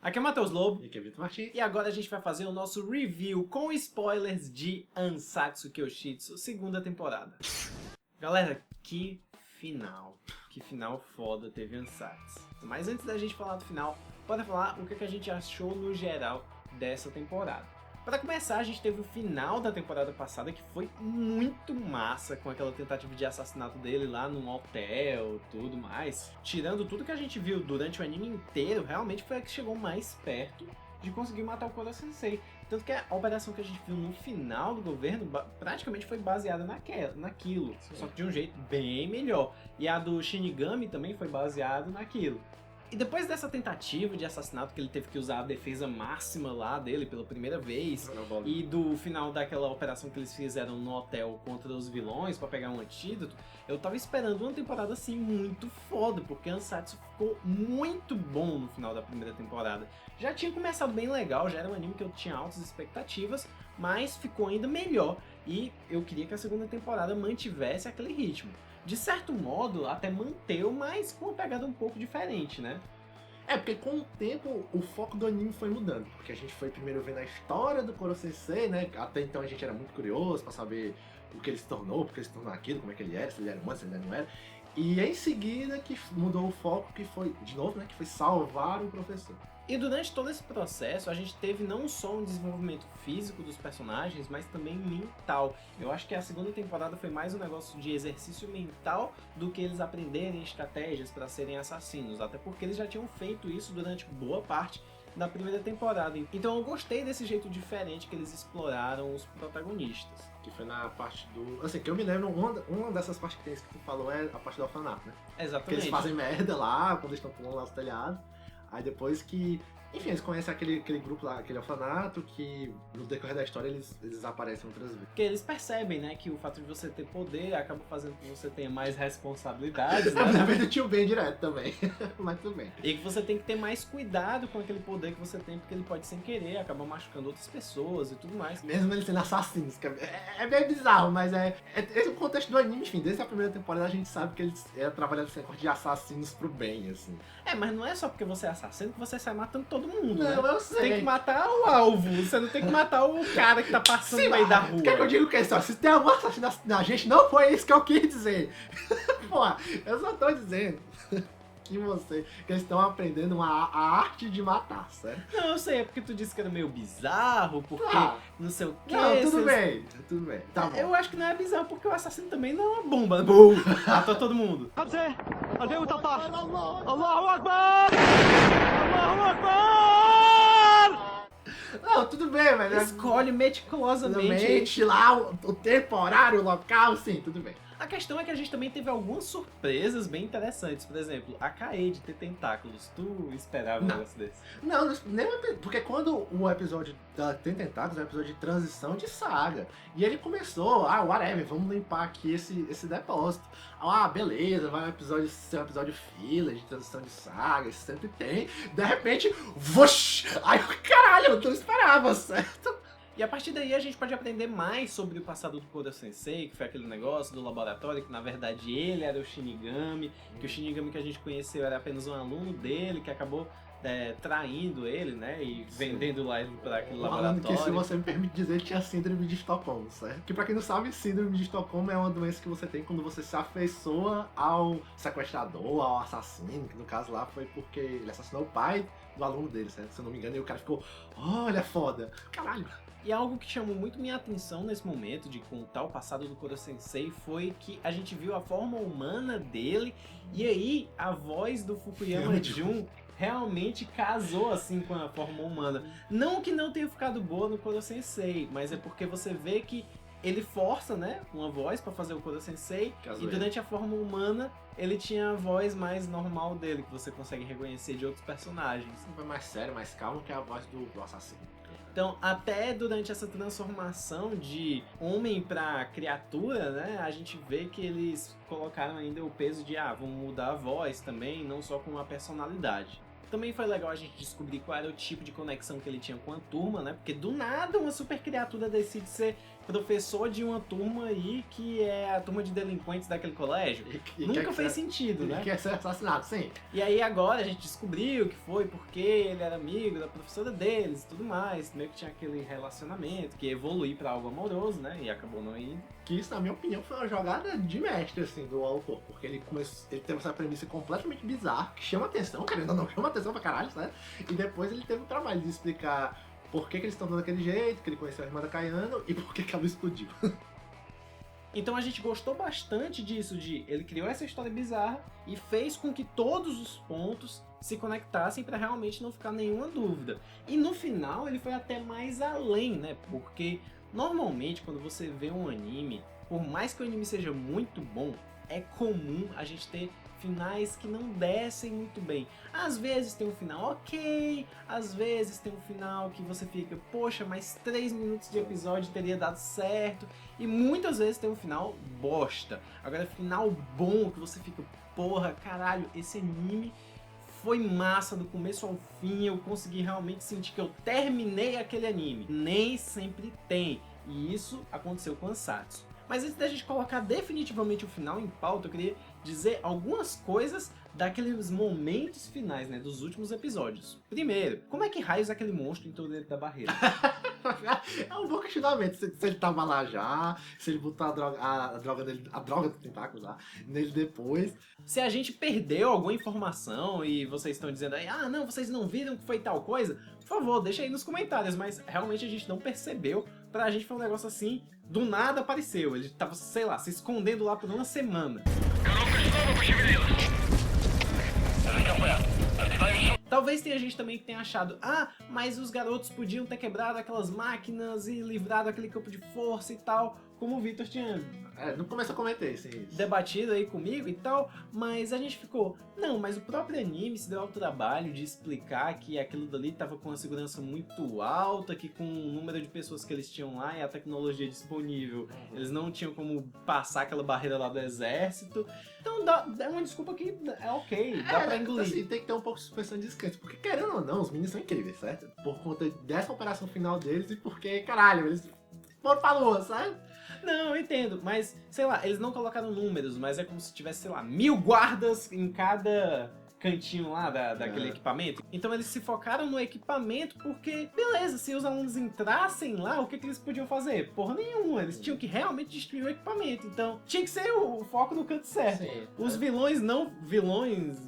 Aqui é o Matheus Lobo. E aqui é Vitor Martins. E agora a gente vai fazer o nosso review com spoilers de Ansatsu Kyoshitsu, segunda temporada. Galera, que final foda teve Ansatsu. Mas antes da gente falar do final, bora falar o que a gente achou no geral dessa temporada. Para começar, a gente teve o final da temporada passada que foi muito massa, com aquela tentativa de assassinato dele lá num hotel, tudo mais. Tirando tudo que a gente viu durante o anime inteiro, realmente foi a que chegou mais perto de conseguir matar o Koro Sensei. Tanto que a operação que a gente viu no final do governo praticamente foi baseada naquilo, só que de um jeito bem melhor. E a do Shinigami também foi baseada naquilo. E depois dessa tentativa de assassinato que ele teve que usar a defesa máxima lá dele pela primeira vez, e do final daquela operação que eles fizeram no hotel contra os vilões pra pegar um antídoto, eu tava esperando uma temporada assim muito foda, porque Ansatsu ficou muito bom no final da primeira temporada. Já tinha começado bem legal, já era um anime que eu tinha altas expectativas, mas ficou ainda melhor e eu queria que a segunda temporada mantivesse aquele ritmo. De certo modo, até manteve, mas com uma pegada um pouco diferente, né? É, porque com o tempo o foco do anime foi mudando. Porque a gente foi primeiro vendo a história do Koro Sensei, né? Até então a gente era muito curioso pra saber o que ele se tornou, porque ele se tornou aquilo, como é que ele era, se ele era humano, se ele não era. E em seguida que mudou o foco, que foi, de novo, né? Que foi salvar o professor. E durante todo esse processo, a gente teve não só um desenvolvimento físico dos personagens, mas também mental. Eu acho que a segunda temporada foi mais um negócio de exercício mental do que eles aprenderem estratégias para serem assassinos, até porque eles já tinham feito isso durante boa parte da primeira temporada. Então eu gostei desse jeito diferente que eles exploraram os protagonistas. Que foi na parte do... Assim, que eu me lembro, uma dessas partes que tu falou é a parte do orfanato, né? Exatamente. Que eles fazem merda lá, quando eles estão pulando lá os telhados. Aí depois que... Enfim, eles conhecem aquele grupo lá, aquele orfanato, que no decorrer da história eles aparecem outras vezes. Porque eles percebem, né, que o fato de você ter poder acaba fazendo com que você tenha mais responsabilidades, né? Na verdade, tinha o bem direto também, mas tudo bem. E que você tem que ter mais cuidado com aquele poder que você tem, porque ele pode sem querer acabar machucando outras pessoas e tudo mais. Mesmo eles sendo assassinos, que é bem bizarro, mas esse é o contexto do anime, enfim, desde a primeira temporada a gente sabe que eles trabalhando esse negócio de assassinos pro bem, assim. É, mas não é só porque você é assassino que você sai matando todo mundo, Não, né? eu Você sei. tem que matar o alvo, você não tem que matar o cara que tá passando no meio da rua. Quer que eu diga o que? Se tem algum assassino na gente, não foi isso que eu quis dizer. Porra, eu só tô dizendo que eles estão aprendendo a arte de matar, certo? Não, eu sei, é porque tu disse que era meio bizarro, porque não sei o que. Não, tudo bem, tá bom. Eu acho que não é bizarro, porque o assassino também não é uma bomba. Matou todo mundo. Não, tudo bem, velho. Escolhe meticulosamente. Realmente, lá, o tempo, horário, o local, sim, tudo bem. A questão é que a gente também teve algumas surpresas bem interessantes. Por exemplo, a Kaei de ter tentáculos. Tu esperava um negócio desse? Não, nem porque quando o episódio tem tentáculos é um episódio de transição de saga. E ele começou, whatever, vamos limpar aqui esse depósito. Beleza, vai ser um episódio filler de transição de saga, isso sempre tem. De repente, vush! Aí, caralho, eu não esperava, certo? E a partir daí a gente pode aprender mais sobre o passado do Koro Sensei, que foi aquele negócio do laboratório, que na verdade ele era o Shinigami, que o Shinigami que a gente conheceu era apenas um aluno dele, que acabou traindo ele, né, e vendendo lá ele para aquele laboratório. Que, se você me permite dizer, tinha síndrome de Estocolmo, certo? Que pra quem não sabe, síndrome de Estocolmo é uma doença que você tem quando você se afeiçoa ao sequestrador, ao assassino, que no caso lá foi porque ele assassinou o pai do aluno dele, certo? Se eu não me engano, e o cara ficou, olha, foda, caralho. E algo que chamou muito minha atenção nesse momento de contar o passado do Koro Sensei foi que a gente viu a forma humana dele, e aí a voz do Fukuyama Jun realmente casou assim com a forma humana. Não que não tenha ficado boa no Koro Sensei, mas é porque você vê que ele força, né, uma voz pra fazer o Koro Sensei, e durante a forma humana ele tinha a voz mais normal dele, que você consegue reconhecer de outros personagens. Foi mais sério, mais calmo que a voz do assassino. Então, até durante essa transformação de homem pra criatura, né, a gente vê que eles colocaram ainda o peso de, vamos mudar a voz também, não só com a personalidade. Também foi legal a gente descobrir qual era o tipo de conexão que ele tinha com a turma, né? Porque do nada uma super criatura decide ser professor de uma turma aí que é a turma de delinquentes daquele colégio. Nunca fez sentido, né? Que quer ser assassinado, sim. E aí agora a gente descobriu que foi porque ele era amigo da professora deles e tudo mais. Meio que tinha aquele relacionamento que ia evoluir pra algo amoroso, né? E acabou não indo. Que isso, na minha opinião, foi uma jogada de mestre, assim, do autor. Porque ele teve essa premissa completamente bizarra, que chama atenção, querendo ou não, chama atenção pra caralho, sabe? E depois ele teve o trabalho de explicar por que eles estão dando daquele jeito, que ele conheceu a irmã da Kayano e por que ela explodiu. Então a gente gostou bastante disso, ele criou essa história bizarra e fez com que todos os pontos se conectassem pra realmente não ficar nenhuma dúvida. E no final ele foi até mais além, né? Porque normalmente quando você vê um anime, por mais que o anime seja muito bom, é comum a gente ter finais que não descem muito bem. Às vezes tem um final ok, às vezes tem um final que você fica, poxa, mais 3 minutos de episódio teria dado certo, e muitas vezes tem um final bosta. Agora, final bom, que você fica, porra, caralho, esse anime foi massa do começo ao fim, eu consegui realmente sentir que eu terminei aquele anime. Nem sempre tem, e isso aconteceu com Ansatsu. Mas antes da gente colocar definitivamente o final em pauta, eu queria dizer algumas coisas daqueles momentos finais, né, dos últimos episódios. Primeiro, como é que raios aquele monstro entrou dentro da barreira? É um bom questionamento, se ele tava lá já, se ele botou a droga do tentáculo lá, nele depois. Se a gente perdeu alguma informação e vocês estão dizendo aí, ah não, vocês não viram que foi tal coisa, por favor, deixa aí nos comentários, mas realmente a gente não percebeu, pra gente foi um negócio assim, do nada apareceu, ele tava, sei lá, se escondendo lá por uma semana. Talvez tenha gente também que tenha achado, ah, mas os garotos podiam ter quebrado aquelas máquinas e livrado aquele campo de força e tal, como o Victor tinha no começo eu comentei isso. debatido aí comigo e tal, mas a gente ficou, não, mas o próprio anime se deu ao trabalho de explicar que aquilo dali tava com uma segurança muito alta, que com o número de pessoas que eles tinham lá e a tecnologia disponível, eles não tinham como passar aquela barreira lá do exército. Então é uma desculpa que é ok, dá pra engolir. Assim, tem que ter um pouco de suspensão de descanso, porque querendo ou não, os meninos são incríveis, certo? Por conta dessa operação final deles e porque, caralho, eles foram pra lua, sabe? Não, eu entendo, mas, sei lá, eles não colocaram números, mas é como se tivesse, sei lá, 1000 guardas em cada cantinho lá daquele equipamento. Então eles se focaram no equipamento porque, beleza, se os alunos entrassem lá, o que eles podiam fazer? Porra nenhuma, eles tinham que realmente destruir o equipamento. Então tinha que ser o foco no canto certo. Sim, Os vilões não vilões,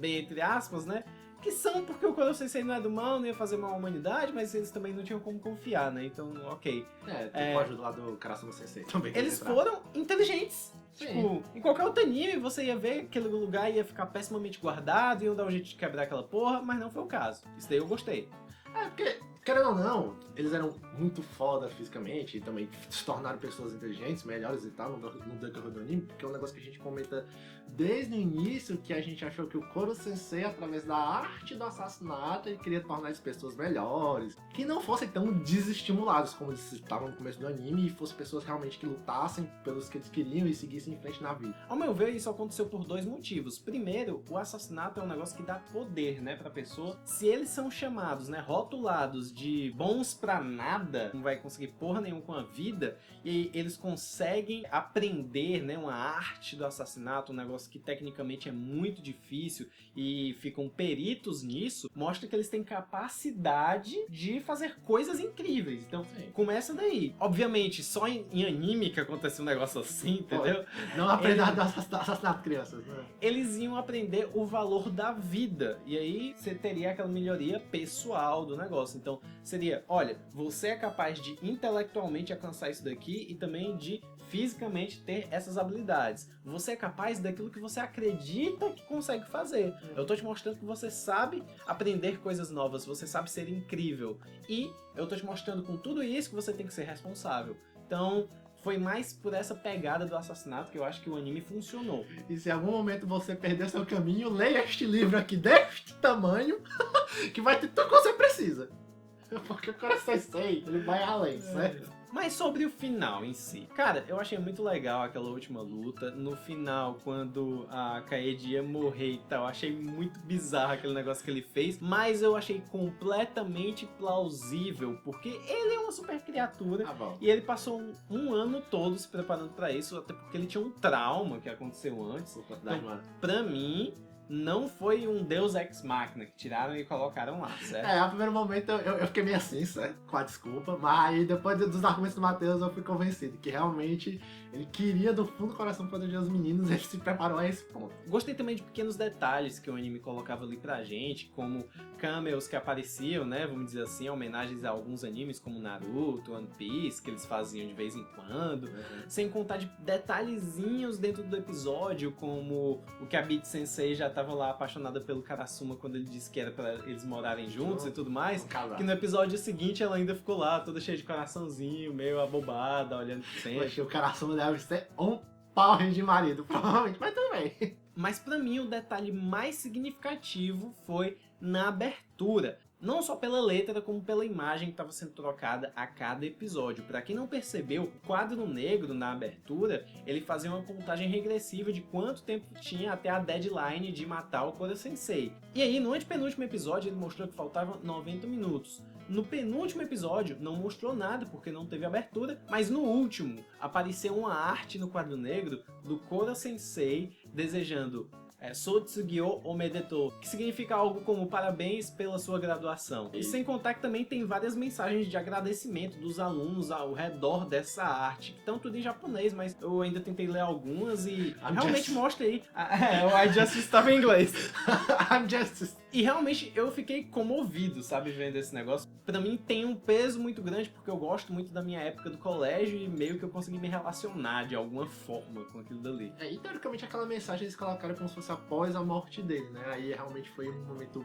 bem entre aspas, né? Que são porque o Koro Sensei não é do mal, não ia fazer mal à humanidade, mas eles também não tinham como confiar, né? Então, ok. Tem o ajuda lá do Karasuno Sensei também. Eles foram inteligentes. Sim. Tipo, em qualquer outro anime você ia ver que aquele lugar ia ficar pessimamente guardado, iam dar um jeito de quebrar aquela porra, mas não foi o caso. Isso daí eu gostei. Porque, querendo ou não, eles eram muito foda fisicamente e também se tornaram pessoas inteligentes, melhores e tal, no decorrer do anime, porque é um negócio que a gente comenta desde o início, que a gente achou que o Koro Sensei, através da arte do assassinato, ele queria tornar as pessoas melhores, que não fossem tão desestimulados como eles estavam no começo do anime, e fossem pessoas realmente que lutassem pelos que eles queriam e seguissem em frente na vida. Ao meu ver, isso aconteceu por 2 motivos. Primeiro, o assassinato é um negócio que dá poder, né, pra pessoa. Se eles são chamados, né, rotulados de bons pra nada, não vai conseguir porra nenhuma com a vida, e eles conseguem aprender, né, uma arte do assassinato, um negócio que tecnicamente é muito difícil e ficam peritos nisso, mostra que eles têm capacidade de fazer coisas incríveis. Então, começa daí. Obviamente, só em anime que acontece um negócio assim, entendeu? Não aprender a assassinar crianças, né? Eles iam aprender o valor da vida. E aí você teria aquela melhoria pessoal do negócio. Então seria, olha, você é capaz de intelectualmente alcançar isso daqui e também de fisicamente ter essas habilidades. Você é capaz daquilo que você acredita que consegue fazer. Eu tô te mostrando que você sabe aprender coisas novas, você sabe ser incrível. E eu tô te mostrando com tudo isso que você tem que ser responsável. Então, foi mais por essa pegada do assassinato que eu acho que o anime funcionou. E se em algum momento você perder seu caminho, leia este livro aqui deste tamanho, que vai ter tudo que você precisa. Porque o Kurosensei, ele vai além, certo? Mas sobre o final em si. Cara, eu achei muito legal aquela última luta. No final, quando a Kaede ia morrer e tal, achei muito bizarro aquele negócio que ele fez. Mas eu achei completamente plausível, porque ele é uma super criatura. Tá bom. E ele passou um ano todo se preparando pra isso, até porque ele tinha um trauma que aconteceu antes. Por quantidade, mano. Pra mim, não foi um Deus Ex Machina que tiraram e colocaram lá, certo? A primeiro momento eu fiquei meio assim, certo? Com a desculpa, mas aí depois dos argumentos do Matheus eu fui convencido que realmente ele queria do fundo do coração proteger os meninos e ele se preparou a esse ponto. Gostei também de pequenos detalhes que o anime colocava ali pra gente, como cameos que apareciam, né, vamos dizer assim, homenagens a alguns animes como Naruto, One Piece, que eles faziam de vez em quando, sem contar de detalhezinhos dentro do episódio, como o que a Beat Sensei já tava lá apaixonada pelo Karasuma quando ele disse que era pra eles morarem juntos e tudo mais, que no episódio seguinte ela ainda ficou lá, toda cheia de coraçãozinho, meio abobada, olhando pro centro. Poxa, o Karasuma deve ser um power de marido, provavelmente, mas tudo bem. Mas pra mim o detalhe mais significativo foi na abertura. Não só pela letra, como pela imagem que estava sendo trocada a cada episódio. Pra quem não percebeu, o quadro negro na abertura, ele fazia uma contagem regressiva de quanto tempo tinha até a deadline de matar o Kurosensei. E aí, no antepenúltimo episódio, ele mostrou que faltavam 90 minutos. No penúltimo episódio, não mostrou nada, porque não teve abertura, mas no último, apareceu uma arte no quadro negro do Kurosensei desejando Sotsugyo Omedetou, que significa algo como parabéns pela sua graduação. E sem contar que também tem várias mensagens de agradecimento dos alunos ao redor dessa arte, que estão tudo em japonês, mas eu ainda tentei ler algumas e realmente mostra aí. O I Justice estava em inglês. I'm Justice. E realmente eu fiquei comovido, sabe, vendo esse negócio. Pra mim tem um peso muito grande, porque eu gosto muito da minha época do colégio e meio que eu consegui me relacionar de alguma forma com aquilo dali. E teoricamente aquela mensagem eles colocaram como se fosse após a morte dele, né? Aí realmente foi um momento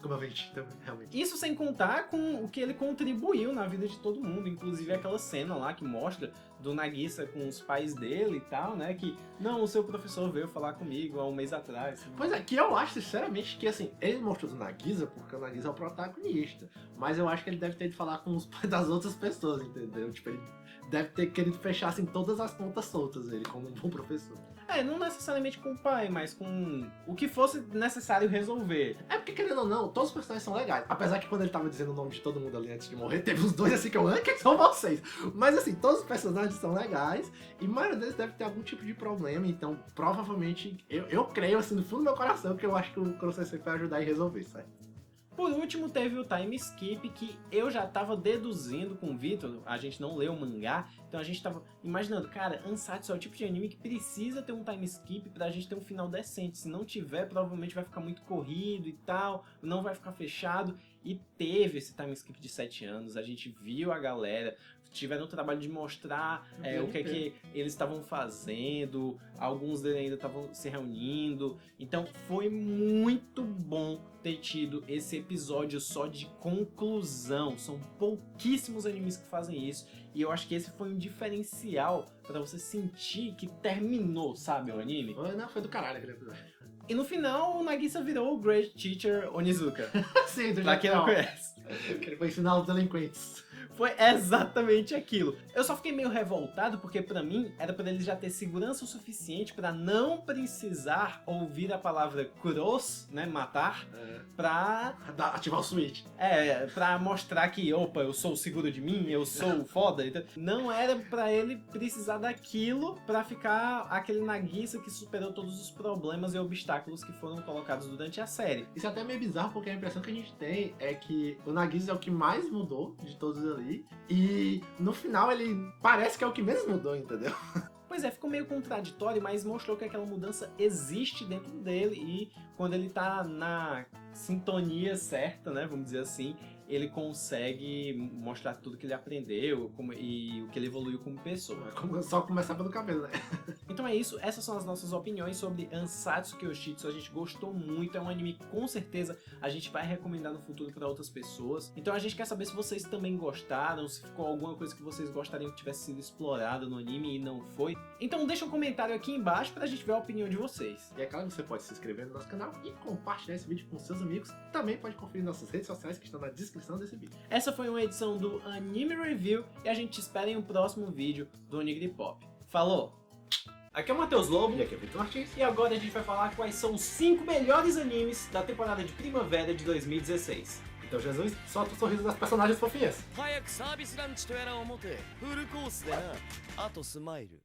comovente também, realmente. Isso sem contar com o que ele contribuiu na vida de todo mundo, inclusive aquela cena lá que mostra do Nagisa com os pais dele e tal, né? Que, não, o seu professor veio falar comigo há um mês atrás. Pois é, que eu acho sinceramente que assim, ele mostrou do Nagisa porque o Nagisa é o protagonista, mas eu acho que ele deve ter ido falar com os pais das outras pessoas, entendeu? Tipo, ele deve ter querido fechar assim todas as pontas soltas, ele como um bom professor. Não necessariamente com o pai, mas com o que fosse necessário resolver. É porque, querendo ou não, todos os personagens são legais. Apesar que quando ele tava dizendo o nome de todo mundo ali antes de morrer, teve uns dois assim que eu, quem são vocês? Mas assim, todos os personagens são legais e a maioria deles deve ter algum tipo de problema, então provavelmente, eu creio assim no fundo do meu coração que eu acho que o Kurosensei vai ajudar a resolver, sabe? Por último, teve o time skip, que eu já tava deduzindo com o Vitor, a gente não leu o mangá, então a gente tava imaginando, cara, Ansatsu é o tipo de anime que precisa ter um time skip pra gente ter um final decente, se não tiver, provavelmente vai ficar muito corrido e tal, não vai ficar fechado, e teve esse time skip de 7 anos, a gente viu a galera, tiveram o trabalho de mostrar o que é que eles estavam fazendo, alguns deles ainda estavam se reunindo, então foi muito bom ter tido esse episódio só de conclusão. São pouquíssimos animes que fazem isso, e eu acho que esse foi um diferencial pra você sentir que terminou, sabe, o anime. Não, foi do caralho aquele episódio. E no final, o Nagisa virou o Great Teacher Onizuka. Sim, do Pra quem não conhece. Que ele foi ensinar os delinquentes. Foi exatamente aquilo. Eu só fiquei meio revoltado porque pra mim era pra ele já ter segurança o suficiente pra não precisar ouvir a palavra kuros, né, matar, pra ativar o switch. Pra mostrar que, opa, eu sou seguro de mim, eu sou foda. Então, não era pra ele precisar daquilo pra ficar aquele Nagisa que superou todos os problemas e obstáculos que foram colocados durante a série. Isso é até meio bizarro porque a impressão que a gente tem é que o Nagisa é o que mais mudou de todos ali. E no final ele parece que é o que menos mudou, entendeu? Pois é, ficou meio contraditório, mas mostrou que aquela mudança existe dentro dele e quando ele tá na sintonia certa, né, vamos dizer assim, ele consegue mostrar tudo que ele aprendeu e o que ele evoluiu como pessoa. Só começar pelo cabelo, né? Então é isso, essas são as nossas opiniões sobre Ansatsu Kyoshitsu. A gente gostou muito, é um anime que com certeza a gente vai recomendar no futuro para outras pessoas. Então a gente quer saber se vocês também gostaram, se ficou alguma coisa que vocês gostariam que tivesse sido explorada no anime e não foi. Então deixa um comentário aqui embaixo pra gente ver a opinião de vocês. E é claro que você pode se inscrever no nosso canal e compartilhar esse vídeo com seus amigos. Também pode conferir nossas redes sociais que estão na descrição desse vídeo. Essa foi uma edição do Anime Review e a gente te espera em um próximo vídeo do Onigiri Pop. Falou! Aqui é o Matheus Lobo E aqui é o Vitor Martins. e agora a gente vai falar quais são os 5 melhores animes da temporada de primavera de 2016. Então, Jesus, solta o sorriso das personagens fofinhas. 早くサービスランチとやらを持てフルコースでなあとスマイル